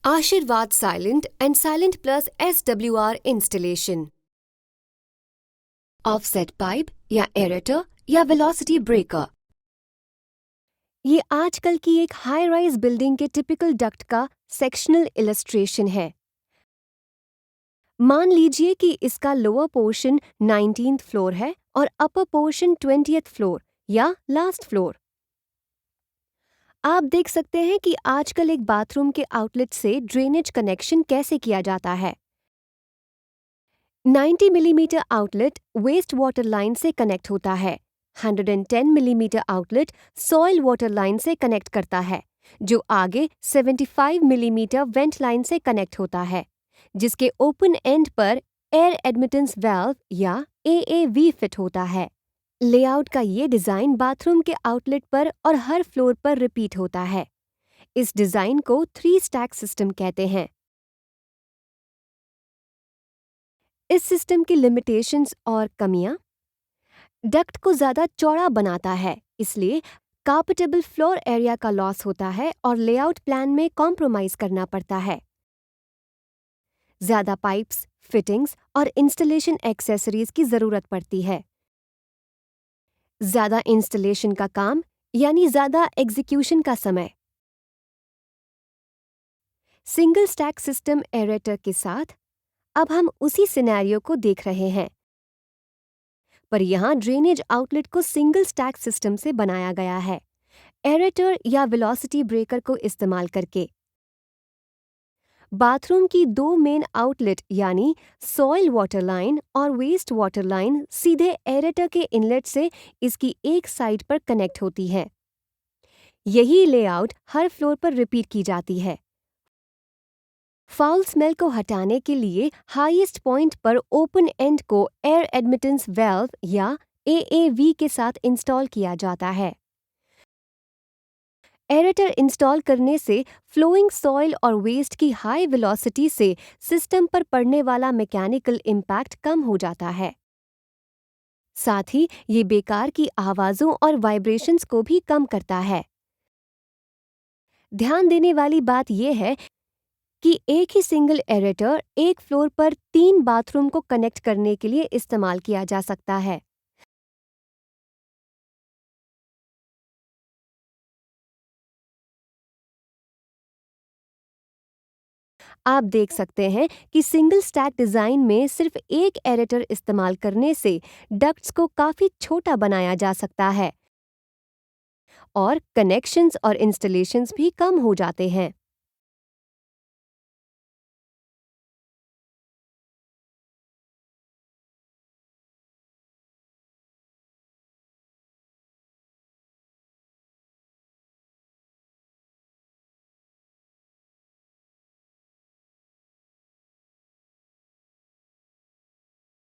Ashirvad Silent and Silent Plus SWR installation. Offset pipe या aerator या velocity breaker. ये आजकल की एक हाई राइज बिल्डिंग के टिपिकल डक्ट का सेक्शनल इलस्ट्रेशन है। मान लीजिए कि इसका लोअर पोर्शन 19th फ्लोर है और अपर पोर्शन 20th फ्लोर या लास्ट फ्लोर। आप देख सकते हैं कि आजकल एक बाथरूम के आउटलेट से ड्रेनेज कनेक्शन कैसे किया जाता है। 90 millimetre outlet waste water line से कनेक्ट होता है। 110 millimetre outlet soil water line से कनेक्ट करता है, जो आगे 75 मिलीमीटर वेंट लाइन से कनेक्ट होता है, जिसके ओपन एंड पर एयर एडमिटेंस वाल्व या एएवी फिट होता है। लेआउट का ये डिजाइन बाथरूम के आउटलेट पर और हर फ्लोर पर रिपीट होता है। इस डिजाइन को 3 स्टैक सिस्टम कहते हैं। इस सिस्टम की लिमिटेशंस और कमियां: डक्ट को ज़्यादा चौड़ा बनाता है, इसलिए कार्पेटेबल फ्लोर एरिया का लॉस होता है और लेआउट प्लान में कॉम्प्रोमाइज करना पड़ता है। ज़्यादा पाइप्स, फिटिंग्स और इंस्टॉलेशन एक्सेसरीज की ज़रूरत पड़ती है। ज़्यादा इंस्टॉलेशन का काम यानी ज़्यादा एग्जीक्यूशन का समय। सिंगल स्टैक सिस्टम एरेटर के साथ अब हम उसी सिनेरियो को देख रहे हैं, पर यहाँ ड्रेनेज आउटलेट को सिंगल स्टैक सिस्टम से बनाया गया है, एरेटर या वेलोसिटी ब्रेकर को इस्तेमाल करके। बाथरूम की 2 मेन आउटलेट यानी सॉइल वाटर लाइन और वेस्ट वाटर लाइन सीधे एरेटर के इनलेट से इसकी एक साइड पर कनेक्ट होती है। यही लेआउट हर फ्लोर पर रिपीट की जाती है। फाउल स्मेल को हटाने के लिए हाईएस्ट पॉइंट पर ओपन एंड को एयर एडमिटेंस वाल्व या एएवी के साथ इंस्टॉल किया जाता है। एरेटर इंस्टॉल करने से फ्लोइंग सॉइल और वेस्ट की हाई वेलोसिटी से सिस्टम पर पड़ने वाला मैकेनिकल इम्पैक्ट कम हो जाता है। साथ ही ये बेकार की आवाज़ों और वाइब्रेशंस को भी कम करता है। ध्यान देने वाली बात यह है कि एक ही सिंगल एरेटर एक फ्लोर पर 3 बाथरूम को कनेक्ट करने के लिए इस्तेमाल किया जा सकता है। आप देख सकते हैं कि सिंगल स्टैक डिजाइन में सिर्फ एक एरेटर इस्तेमाल करने से डक्ट्स को काफी छोटा बनाया जा सकता है और कनेक्शंस और इंस्टॉलेशंस भी कम हो जाते हैं।